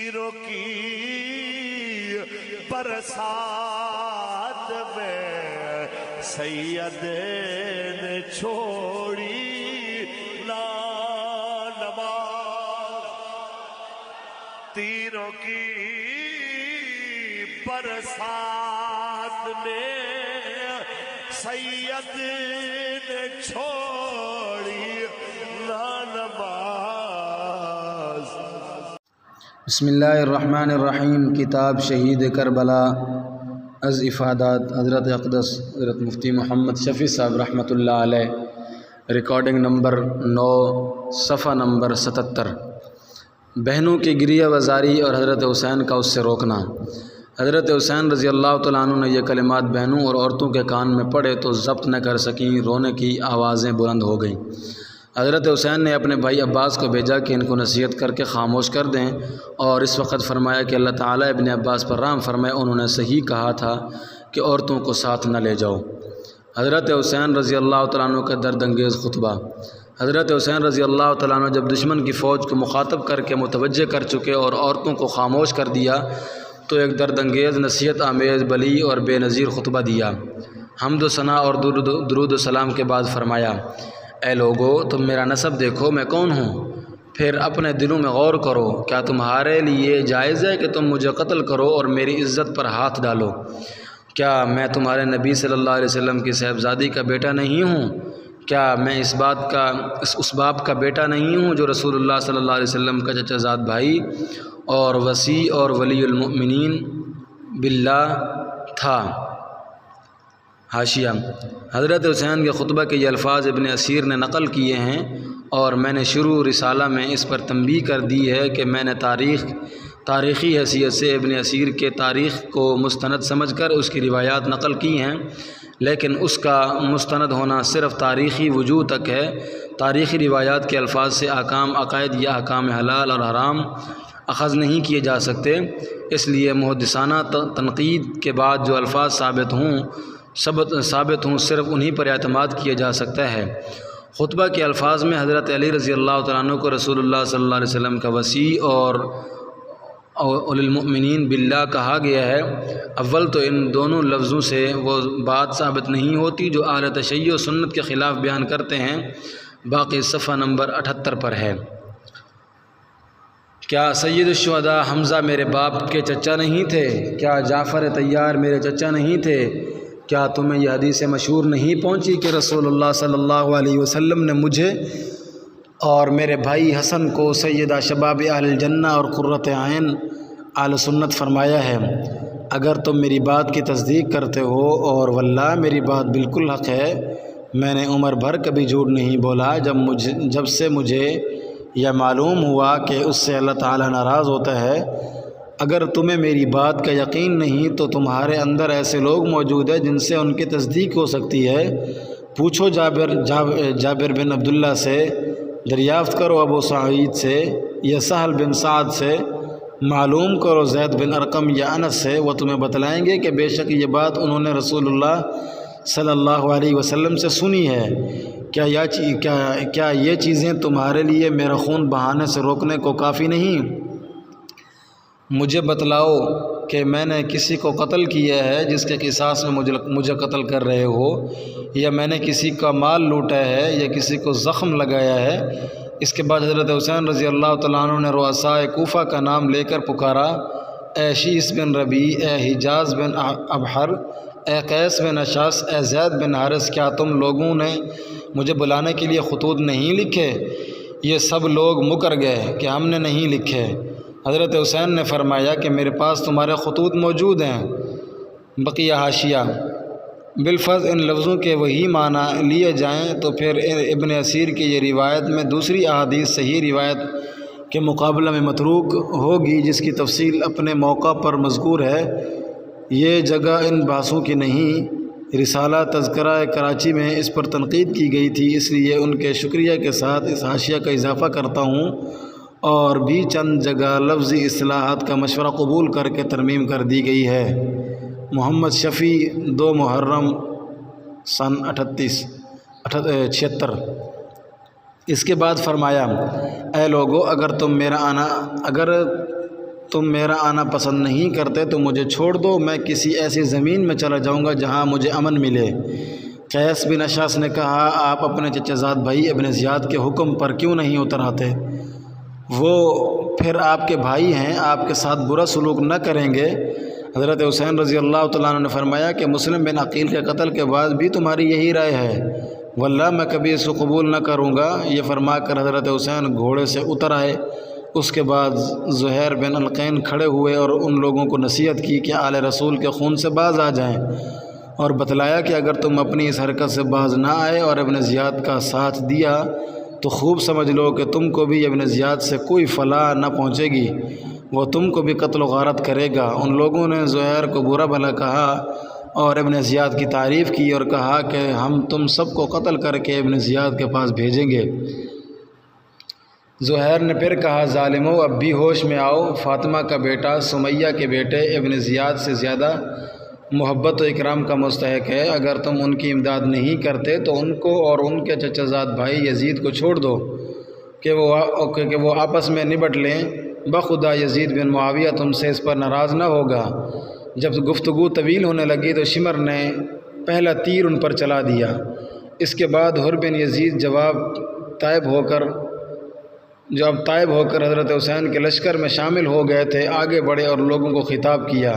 تیروں کی برسات میں سید نے چھوڑی نا نماز، تیروں کی برسات میں سید نے چھوڑی نا نماز۔ بسم اللہ الرحمن الرحیم۔ کتاب شہید کربلا از افادات حضرت اقدس حضرت مفتی محمد شفیع صاحب رحمۃ اللہ علیہ، ریکارڈنگ نمبر 9، صفحہ نمبر 77۔ بہنوں کی گریہ وزاری اور حضرت حسین کا اس سے روکنا۔ حضرت حسین رضی اللہ تعالیٰ عنہ نے یہ کلمات بہنوں اور عورتوں کے کان میں پڑے تو ضبط نہ کر سکیں، رونے کی آوازیں بلند ہو گئیں۔ حضرت حسین نے اپنے بھائی عباس کو بھیجا کہ ان کو نصیحت کر کے خاموش کر دیں، اور اس وقت فرمایا کہ اللہ تعالیٰ ابن عباس پر رحم فرمائے، انہوں نے صحیح کہا تھا کہ عورتوں کو ساتھ نہ لے جاؤ۔ حضرت حسین رضی اللہ تعالیٰ عنہ کا درد انگیز خطبہ۔ حضرت حسین رضی اللہ تعالیٰ عنہ جب دشمن کی فوج کو مخاطب کر کے متوجہ کر چکے اور عورتوں کو خاموش کر دیا تو ایک درد انگیز، نصیحت آمیز، بلی اور بے نظیر خطبہ دیا۔ حمد و ثنا اور درود و سلام کے بعد فرمایا، اے لوگو، تم میرا نسب دیکھو، میں کون ہوں، پھر اپنے دلوں میں غور کرو، کیا تمہارے لیے جائز ہے کہ تم مجھے قتل کرو اور میری عزت پر ہاتھ ڈالو؟ کیا میں تمہارے نبی صلی اللہ علیہ وسلم کی صاحبزادی کا بیٹا نہیں ہوں؟ کیا میں اس باپ کا بیٹا نہیں ہوں جو رسول اللہ صلی اللہ علیہ وسلم کا چچا زاد بھائی اور وصی اور ولی المؤمنین باللہ تھا؟ حاشیہ۔ حضرت حسین کے خطبہ کے یہ الفاظ ابن اسیر نے نقل کیے ہیں، اور میں نے شروع رسالہ میں اس پر تنبیہ کر دی ہے کہ میں نے تاریخی حیثیت سے ابن اسیر کے تاریخ کو مستند سمجھ کر اس کی روایات نقل کی ہیں، لیکن اس کا مستند ہونا صرف تاریخی وجوہ تک ہے۔ تاریخی روایات کے الفاظ سے احکام عقائد یا احکام حلال اور حرام اخذ نہیں کیے جا سکتے، اس لیے محدثانہ تنقید کے بعد جو الفاظ ثابت ہوں صرف انہی پر اعتماد کیا جا سکتا ہے۔ خطبہ کے الفاظ میں حضرت علی رضی اللہ تعالیٰ عنہ کو رسول اللہ صلی اللہ علیہ وسلم کا وصی اور اولی المؤمنین باللہ کہا گیا ہے۔ اول تو ان دونوں لفظوں سے وہ بات ثابت نہیں ہوتی جو اہل تشیع و سنت کے خلاف بیان کرتے ہیں، باقی صفحہ نمبر 78 پر ہے۔ کیا سید الشہداء حمزہ میرے باپ کے چچا نہیں تھے؟ کیا جعفر طیار میرے چچا نہیں تھے؟ کیا تمہیں یہ حدیث مشہور نہیں پہنچی کہ رسول اللہ صلی اللہ علیہ وسلم نے مجھے اور میرے بھائی حسن کو سیدہ شباب اہل الجنہ اور قرۃ عین اہل سنت فرمایا ہے؟ اگر تم میری بات کی تصدیق کرتے ہو، اور واللہ میری بات بالکل حق ہے، میں نے عمر بھر کبھی جھوٹ نہیں بولا جب سے مجھے یہ معلوم ہوا کہ اس سے اللہ تعالیٰ ناراض ہوتا ہے۔ اگر تمہیں میری بات کا یقین نہیں تو تمہارے اندر ایسے لوگ موجود ہیں جن سے ان کی تصدیق ہو سکتی ہے۔ پوچھو جابر بن عبداللہ سے، دریافت کرو ابو سعید سے یا سہل بن سعد سے، معلوم کرو زید بن ارقم یا انس سے، وہ تمہیں بتلائیں گے کہ بے شک یہ بات انہوں نے رسول اللہ صلی اللہ علیہ وسلم سے سنی ہے۔ کیا یہ چیزیں تمہارے لیے میرا خون بہانے سے روکنے کو کافی نہیں؟ مجھے بتلاؤ کہ میں نے کسی کو قتل کیا ہے جس کے قصاص میں مجھے قتل کر رہے ہو، یا میں نے کسی کا مال لوٹا ہے یا کسی کو زخم لگایا ہے۔ اس کے بعد حضرت حسین رضی اللہ تعالیٰ عنہ نے رؤسائے کوفہ کا نام لے کر پکارا، اے شیس بن ربیع، اے حجاز بن ابحر، اے قیس بن اشعث، اے زید بن حارث، کیا تم لوگوں نے مجھے بلانے کے لیے خطوط نہیں لکھے؟ یہ سب لوگ مکر گئے کہ ہم نے نہیں لکھے۔ حضرت حسین نے فرمایا کہ میرے پاس تمہارے خطوط موجود ہیں۔ بقیہ حاشیہ۔ بالفرض ان لفظوں کے وہی معنی لیے جائیں تو پھر ابن اسیر کی یہ روایت میں دوسری احادیث صحیح روایت کے مقابلہ میں متروک ہوگی، جس کی تفصیل اپنے موقع پر مذکور ہے۔ یہ جگہ ان بحثوں کی نہیں۔ رسالہ تذکرہ کراچی میں اس پر تنقید کی گئی تھی، اس لیے ان کے شکریہ کے ساتھ اس حاشیہ کا اضافہ کرتا ہوں، اور بھی چند جگہ لفظی اصطلاحات کا مشورہ قبول کر کے ترمیم کر دی گئی ہے۔ محمد شفیع 2 محرم سن 76۔ اس کے بعد فرمایا، اے لوگو، اگر تم میرا آنا پسند نہیں کرتے تو مجھے چھوڑ دو، میں کسی ایسی زمین میں چلا جاؤں گا جہاں مجھے امن ملے۔ قیس بن اشعث نے کہا آپ اپنے چچا زاد بھائی ابن زیاد کے حکم پر کیوں نہیں اتر آتے؟ وہ پھر آپ کے بھائی ہیں، آپ کے ساتھ برا سلوک نہ کریں گے۔ حضرت حسین رضی اللہ تعالیٰ عنہ نے فرمایا کہ مسلم بن عقیل کے قتل کے بعد بھی تمہاری یہی رائے ہے؟ واللہ میں کبھی اس کو قبول نہ کروں گا۔ یہ فرما کر حضرت حسین گھوڑے سے اتر آئے۔ اس کے بعد زہیر بن القین کھڑے ہوئے اور ان لوگوں کو نصیحت کی کہ آل رسول کے خون سے باز آ جائیں، اور بتلایا کہ اگر تم اپنی اس حرکت سے باز نہ آئے اور ابن زیاد کا ساتھ دیا تو خوب سمجھ لو کہ تم کو بھی ابن زیاد سے کوئی فلاح نہ پہنچے گی، وہ تم کو بھی قتل و غارت کرے گا۔ ان لوگوں نے زہیر کو برا بھلا کہا اور ابن زیاد کی تعریف کی اور کہا کہ ہم تم سب کو قتل کر کے ابن زیاد کے پاس بھیجیں گے۔ زہیر نے پھر کہا ظالمو اب بھی ہوش میں آؤ، فاطمہ کا بیٹا سمیہ کے بیٹے ابن زیاد سے زیادہ محبت و اکرام کا مستحق ہے۔ اگر تم ان کی امداد نہیں کرتے تو ان کو اور ان کے چچا زاد بھائی یزید کو چھوڑ دو کہ وہ آپس میں نبٹ لیں۔ بخدا یزید بن معاویہ تم سے اس پر ناراض نہ ہوگا۔ جب گفتگو طویل ہونے لگی تو شمر نے پہلا تیر ان پر چلا دیا۔ اس کے بعد حر بن یزید جب طائب ہو کر حضرت حسین کے لشکر میں شامل ہو گئے تھے، آگے بڑھے اور لوگوں کو خطاب کیا،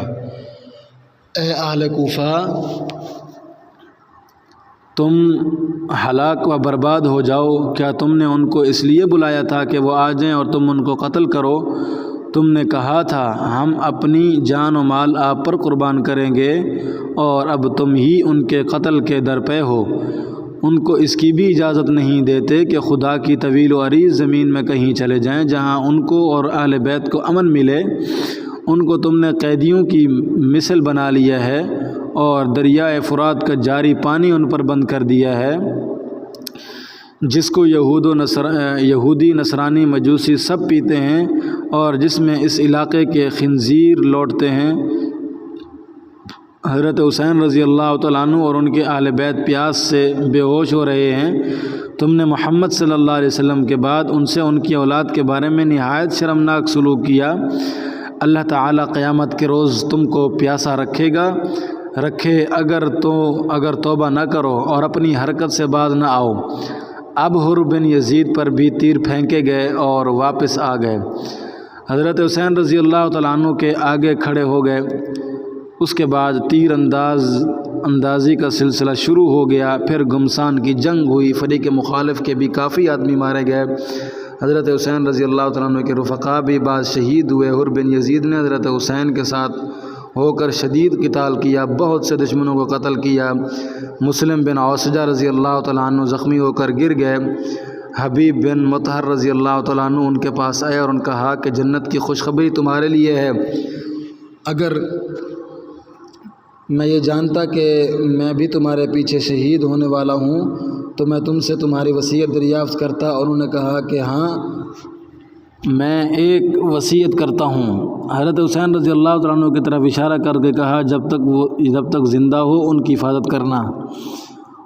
اے اہل کوفہ، تم ہلاک و برباد ہو جاؤ۔ کیا تم نے ان کو اس لیے بلایا تھا کہ وہ آ جائیں اور تم ان کو قتل کرو؟ تم نے کہا تھا ہم اپنی جان و مال آپ پر قربان کریں گے، اور اب تم ہی ان کے قتل کے درپے ہو۔ ان کو اس کی بھی اجازت نہیں دیتے کہ خدا کی طویل و عریض زمین میں کہیں چلے جائیں جہاں ان کو اور اہل بیت کو امن ملے۔ ان کو تم نے قیدیوں کی مثل بنا لیا ہے اور دریائے فرات کا جاری پانی ان پر بند کر دیا ہے، جس کو یہودی نصرانی مجوسی سب پیتے ہیں اور جس میں اس علاقے کے خنزیر لوٹتے ہیں۔ حضرت حسین رضی اللہ تعالیٰ عنہ اور ان کے اہل بیت پیاس سے بے ہوش ہو رہے ہیں۔ تم نے محمد صلی اللہ علیہ وسلم کے بعد ان سے ان کی اولاد کے بارے میں نہایت شرمناک سلوک کیا۔ اللہ تعالیٰ قیامت کے روز تم کو پیاسا رکھے اگر توبہ نہ کرو اور اپنی حرکت سے باز نہ آؤ۔ اب حر بن یزید پر بھی تیر پھینکے گئے اور واپس آ گئے۔ حضرت حسین رضی اللہ تعالیٰ عنہ کے آگے کھڑے ہو گئے۔ اس کے بعد تیر اندازی کا سلسلہ شروع ہو گیا۔ پھر گھمسان کی جنگ ہوئی، فریق مخالف کے بھی کافی آدمی مارے گئے۔ حضرت حسین رضی اللہ تعالیٰ عنہ کے رفقا بھی بعض شہید ہوئے۔ حر بن یزید نے حضرت حسین کے ساتھ ہو کر شدید قتال کیا، بہت سے دشمنوں کو قتل کیا۔ مسلم بن عوسجہ رضی اللہ تعالیٰ عنہ زخمی ہو کر گر گئے۔ حبیب بن مطہر رضی اللہ تعالیٰ عنہ ان کے پاس آئے اور ان کہا کہ جنت کی خوشخبری تمہارے لیے ہے۔ اگر میں یہ جانتا کہ میں بھی تمہارے پیچھے شہید ہونے والا ہوں تو میں تم سے تمہاری وصیت دریافت کرتا۔ اور انہوں نے کہا کہ ہاں میں ایک وصیت کرتا ہوں۔ حضرت حسین رضی اللہ تعالیٰ عنہ کی طرف اشارہ کر کے کہا جب تک زندہ ہو ان کی حفاظت کرنا۔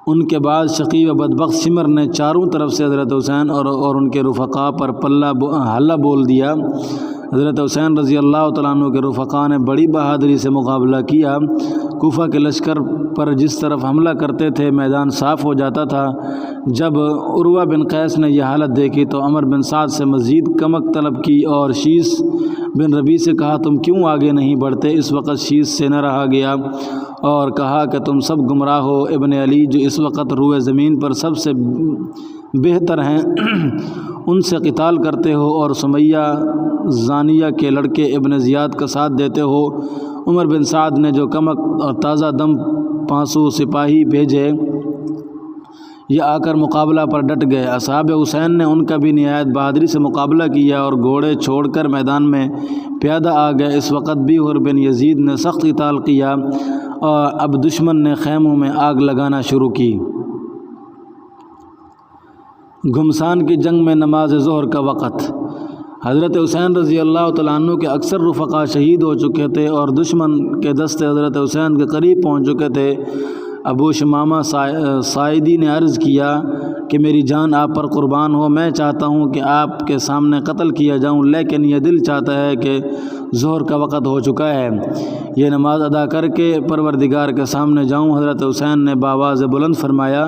ان کے بعد شقی و بدبخت شمر نے چاروں طرف سے حضرت حسین اور ان کے رفقا پر حلہ بول دیا۔ حضرت حسین رضی اللہ تعالیٰ عنہ کے رفقا نے بڑی بہادری سے مقابلہ کیا۔ کوفہ کے لشکر پر جس طرف حملہ کرتے تھے میدان صاف ہو جاتا تھا۔ جب عروہ بن قیس نے یہ حالت دیکھی تو عمر بن سعد سے مزید کمک طلب کی اور شیس بن ربیع سے کہا تم کیوں آگے نہیں بڑھتے؟ اس وقت شیس سے نہ رہا گیا اور کہا کہ تم سب گمراہ ہو۔ ابن علی جو اس وقت روئے زمین پر سب سے بہتر ہیں ان سے قتال کرتے ہو اور سمیہ زانیہ کے لڑکے ابن زیاد کا ساتھ دیتے ہو۔ عمر بن سعد نے جو کمک اور تازہ دم پانسو سپاہی بھیجے یہ آ کر مقابلہ پر ڈٹ گئے۔ اصحاب حسین نے ان کا بھی نہایت بہادری سے مقابلہ کیا اور گھوڑے چھوڑ کر میدان میں پیادہ آ گئے۔ اس وقت بھی حر بن یزید نے سخت قتال کیا اور اب دشمن نے خیموں میں آگ لگانا شروع کی۔ گھمسان کی جنگ میں نماز ظہر کا وقت۔ حضرت حسین رضی اللہ تعالیٰ عنہ کے اکثر رفقا شہید ہو چکے تھے اور دشمن کے دستے حضرت حسین کے قریب پہنچ چکے تھے۔ ابو شمامہ سائدی نے عرض کیا کہ میری جان آپ پر قربان ہو، میں چاہتا ہوں کہ آپ کے سامنے قتل کیا جاؤں، لیکن یہ دل چاہتا ہے کہ ظہر کا وقت ہو چکا ہے، یہ نماز ادا کر کے پروردگار کے سامنے جاؤں۔ حضرت حسین نے بآواز بلند فرمایا،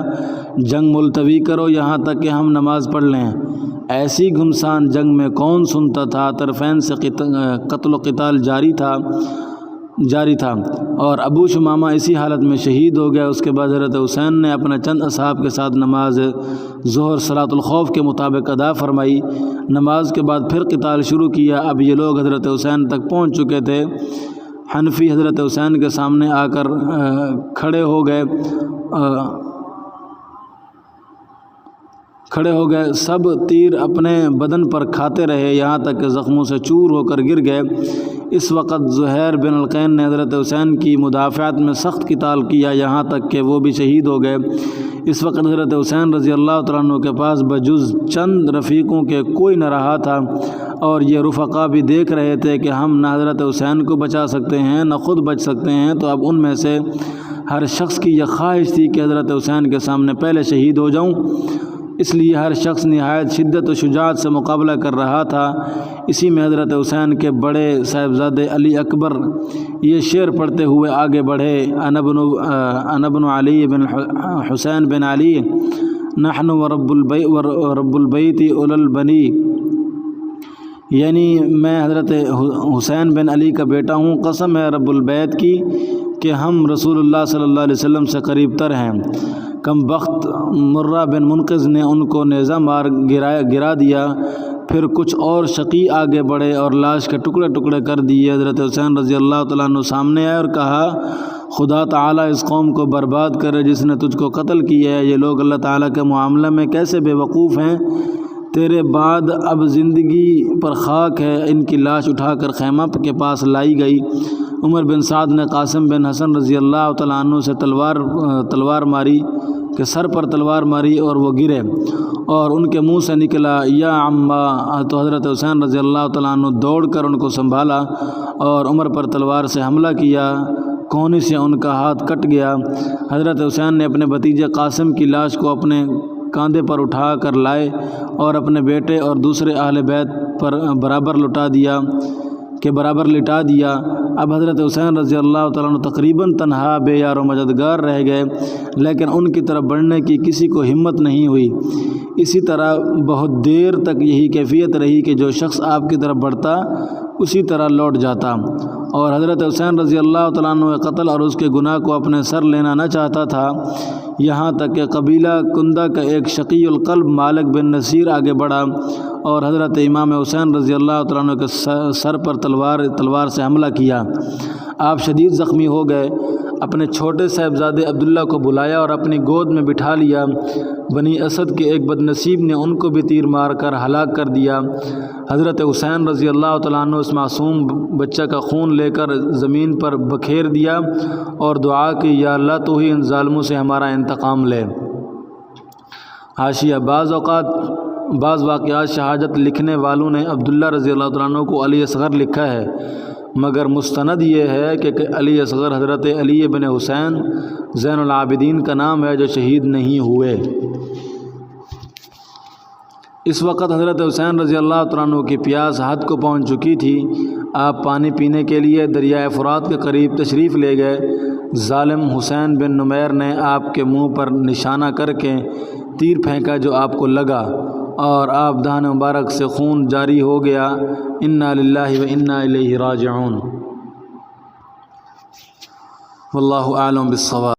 جنگ ملتوی کرو یہاں تک کہ ہم نماز پڑھ لیں۔ ایسی گھمسان جنگ میں کون سنتا تھا؟ طرفین سے قتل و قتال جاری تھا اور ابو شمامہ اسی حالت میں شہید ہو گیا۔ اس کے بعد حضرت حسین نے اپنے چند اصحاب کے ساتھ نماز ظہر صلاۃ الخوف کے مطابق ادا فرمائی۔ نماز کے بعد پھر قتال شروع کیا۔ اب یہ لوگ حضرت حسین تک پہنچ چکے تھے۔ حنفی حضرت حسین کے سامنے آ کر کھڑے ہو گئے، سب تیر اپنے بدن پر کھاتے رہے یہاں تک کہ زخموں سے چور ہو کر گر گئے۔ اس وقت زہیر بن القین نے حضرت حسین کی مدافعت میں سخت قتال کیا یہاں تک کہ وہ بھی شہید ہو گئے۔ اس وقت حضرت حسین رضی اللہ تعالیٰ عنہ کے پاس بجز چند رفیقوں کے کوئی نہ رہا تھا، اور یہ رفقا بھی دیکھ رہے تھے کہ ہم نہ حضرت حسین کو بچا سکتے ہیں نہ خود بچ سکتے ہیں۔ تو اب ان میں سے ہر شخص کی یہ خواہش تھی کہ حضرت حسین کے سامنے پہلے شہید ہو جاؤں، اس لیے ہر شخص نہایت شدت و شجاعت سے مقابلہ کر رہا تھا۔ اسی میں حضرت حسین کے بڑے صاحبزادے علی اکبر یہ شعر پڑھتے ہوئے آگے بڑھے، انا بن علی بن حسین بن علی نحن ورب البیت اول البنی، یعنی میں حضرت حسین بن علی کا بیٹا ہوں، قسم ہے رب البیت کی کہ ہم رسول اللہ صلی اللہ علیہ وسلم سے قریب تر ہیں۔ کم بخت مرہ بن منقذ نے ان کو نیزہ مار گرا دیا۔ پھر کچھ اور شقی آگے بڑھے اور لاش کے ٹکڑے ٹکڑے کر دیے۔ حضرت حسین رضی اللہ تعالیٰ عنہ سامنے آئے اور کہا، خدا تعالیٰ اس قوم کو برباد کرے جس نے تجھ کو قتل کیا ہے۔ یہ لوگ اللہ تعالیٰ کے معاملہ میں کیسے بے وقوف ہیں، تیرے بعد اب زندگی پر خاک ہے۔ ان کی لاش اٹھا کر خیمہ کے پاس لائی گئی۔ عمر بن سعد نے قاسم بن حسن رضی اللہ تعالیٰ عنہ سے تلوار ماری کہ سر پر تلوار ماری اور وہ گرے، اور ان کے منہ سے نکلا یا عمّا، تو حضرت حسین رضی اللہ تعالیٰ عنہ دوڑ کر ان کو سنبھالا اور عمر پر تلوار سے حملہ کیا، کونی سے ان کا ہاتھ کٹ گیا۔ حضرت حسین نے اپنے بھتیجے قاسم کی لاش کو اپنے کاندھے پر اٹھا کر لائے اور اپنے بیٹے اور دوسرے اہل بیت پر برابر لٹا دیا۔ اب حضرت حسین رضی اللہ تعالیٰ عنہ تقریباً تنہا بے یار و مددگار رہ گئے، لیکن ان کی طرف بڑھنے کی کسی کو ہمت نہیں ہوئی۔ اسی طرح بہت دیر تک یہی کیفیت رہی کہ جو شخص آپ کی طرف بڑھتا اسی طرح لوٹ جاتا، اور حضرت حسین رضی اللہ تعالیٰ عنہ قتل اور اس کے گناہ کو اپنے سر لینا نہ چاہتا تھا، یہاں تک کہ قبیلہ کندہ کا ایک شقی القلب مالک بن نصیر آگے بڑھا اور حضرت امام حسین رضی اللہ تعالیٰ عنہ کے سر پر تلوار سے حملہ کیا۔ آپ شدید زخمی ہو گئے۔ اپنے چھوٹے صاحبزادے عبداللہ کو بلایا اور اپنی گود میں بٹھا لیا۔ بنی اسد کے ایک بد نصیب نے ان کو بھی تیر مار کر ہلاک کر دیا۔ حضرت حسین رضی اللہ تعالیٰ عنہ اس معصوم بچہ کا خون لے کر زمین پر بکھیر دیا اور دعا کی، یا اللہ تو ہی ان ظالموں سے ہمارا انتقام لے۔ حاشیہ: بعض واقعات شہادت لکھنے والوں نے عبداللہ رضی اللہ تعالیٰ عنہ کو علی اصغر لکھا ہے، مگر مستند یہ ہے کہ علی اصغر حضرت علی بن حسین زین العابدین کا نام ہے جو شہید نہیں ہوئے۔ اس وقت حضرت حسین رضی اللہ تعالیٰ عنہ کی پیاس حد کو پہنچ چکی تھی۔ آپ پانی پینے کے لیے دریائے فرات کے قریب تشریف لے گئے۔ ظالم حسین بن نمیر نے آپ کے منہ پر نشانہ کر کے تیر پھینکا جو آپ کو لگا اور آپ دہن مبارک سے خون جاری ہو گیا۔ انا للہ و انا الیہ راجعون۔ واللہ اعلم بالصواب۔